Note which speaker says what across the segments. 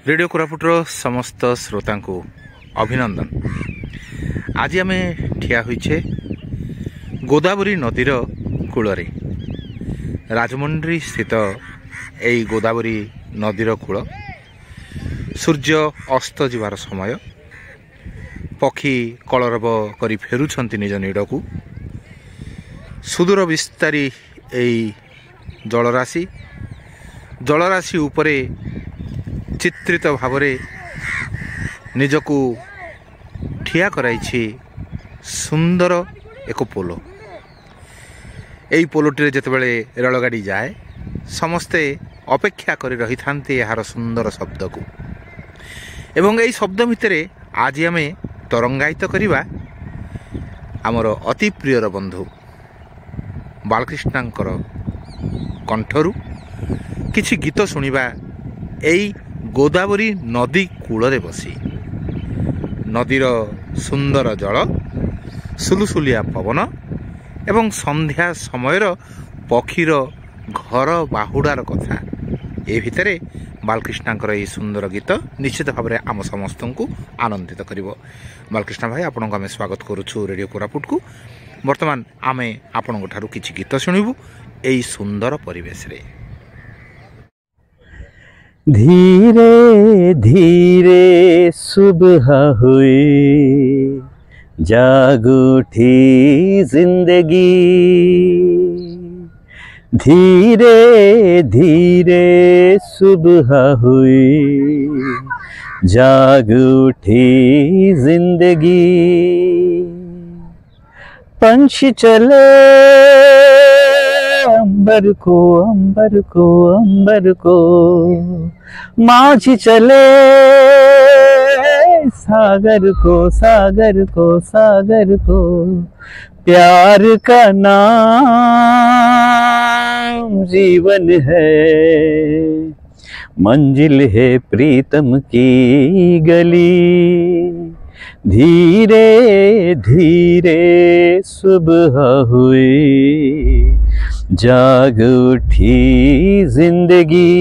Speaker 1: Radio कोरापुटर समस्त श्रोता को अभिनंदन। आज आम ठिया होइछे गोदावरी नदीर कूलरे राजमंड्री स्थित यही गोदावरी नदीर कूल। सूर्य अस्त जीवार समय पक्षी कलरव करी फेरुछंती निज नीड़ सुदूर विस्तारी यही जलराशि उपरे चित्रित भावरे निजकू ठिया कराइछि सुंदर एक पोलो। यही पोलोटी जितेबाला रेलगाड़ी जाए समस्ते अपेक्षा करी रही थांती यार सुंदर शब्द को एवं यही शब्द भितर आज आम तरंगायित करिबा आमर अति प्रियर बंधु बालकृष्णांकर कंठरू किछि गीत शुणिबा एई गोदावरी नदी कूलरे बसी। नदीर सुंदर जल सुलुसुलिया पवन एवं संध्या समयर पक्षीर घर बाहुडार कथा ए भितरे बालकृष्णांकर यह सुंदर गीत निश्चित भाव में आम समस्त को आनंदित करिवो। बालकृष्ण भाई आपन को आम स्वागत करुछु रेडियो कोरापुट को। वर्तमान आम आपण ठारू किछि गीत शुणिबु एई सुंदर परिवेश रे।
Speaker 2: धीरे धीरे सुबह हुई जाग उठी जिंदगी, धीरे धीरे सुबह हुई जाग उठी जिंदगी। पंछी चले अंबर को अंबर को अंबर को, माझी चले सागर को सागर को सागर को। प्यार का नाम जीवन है, मंजिल है प्रीतम की गली। धीरे धीरे सुबह हुई जाग उठी जिंदगी।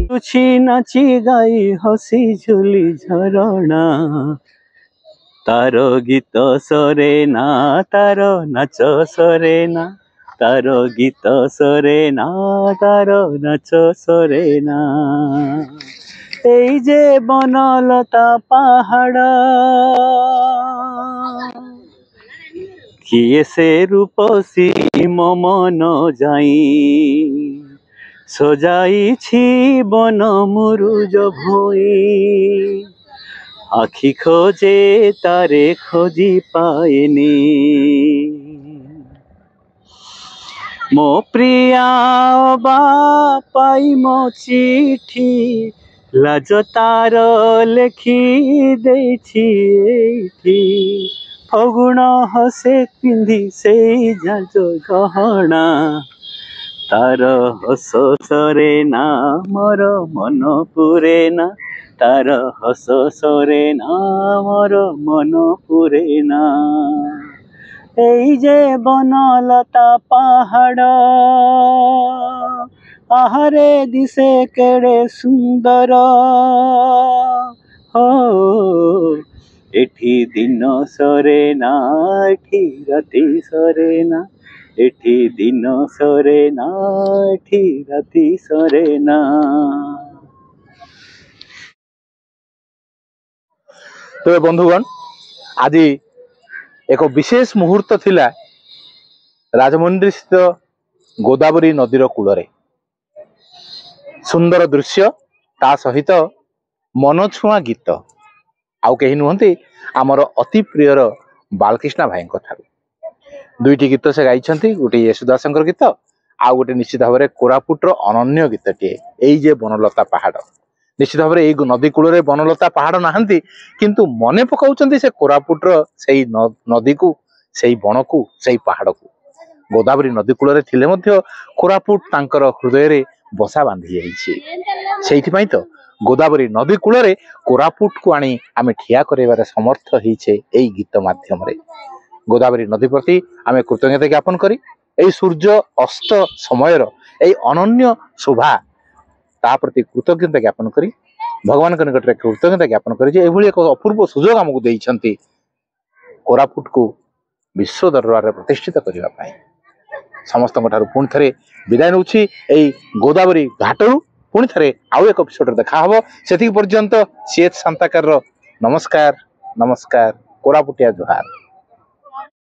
Speaker 2: तुझी नाची गाई हसी झुली झरणा, तारो गीत सरे ना तारो नाच सरे ना, तारो गीत सरे ना तारो नाच सरे ना। এই যে বনলতা পাহাড় কিয়ে সে রূপসী মমন যাই, সজাইছি বন মুরুজ ভুই। আখি খোঁজে তারে খোঁজি পায়নি, মো প্রিয়া বা পাই মো চিঠি। লাজ তার লেখি দেইছি এইঠি, ফগুণ হসে পিন্ধি সেই ঝাঁঝ গহଣା। তার হস সরে না মোর মন পুরে না, তার হস সরে না মোর মন পুরে না। এই যে বনলতা পাহাড় আহারে দিশে কেড়ে সুন্দর, हो एठी दिन सरे ना एठी राति सरे ना, एठी दिन सरे ना एठी राति सरे ना।
Speaker 1: तो बंधुगण आज एक विशेष मुहूर्त थिला राजमंड्री स्थित गोदावरी नदीर कूलरे। सुंदर दृश्य ता सहित मनछुआ गीत आउ कहीं नुहंती आमर अति प्रियर बालकृष्ण भाई ठारू। दुईटी गीत से गाई, गोटे येशुदासंकर गीत आउ गोटे निश्चित भाव में कोरापुटर अनन्य गीतटे यही जे बनलता पहाड़। निश्चित भाव में नदी कूल बनलता पहाड़ नहांती किंतु मने पकाउचंती से कोरापुटर से नदी को से बण को से पहाड़ को। गोदावरी नदी कूल थिले मध्य कोरापुट तांकर हृदय रे बसा बांधी जाइछि। सेइथिपई तो गोदावरी नदी कूल कोरापुट को आनी आमे ठिया करार समर्थ होइछे एई गीत माध्यम रे। गोदावरी नदी प्रति आमे कृतज्ञता ज्ञापन करी एई सूर्य अस्त समयर एई अनन्य शोभा ता प्रति कृतज्ञता ज्ञापन करी भगवान निकट में कृतज्ञता ज्ञापन करी एक अपूर्व सुजोग आमको देइछंती कोरापुट को विश्व दरबार प्रतिष्ठित करने समस्त पुणी थे विदाय नौ गोदावरी घाटू पुणी थे आउ एक एपिसोड देखा हम से पर्यंत सीएच शांताकार नमस्कार नमस्कार कोरापुटिया जुहार।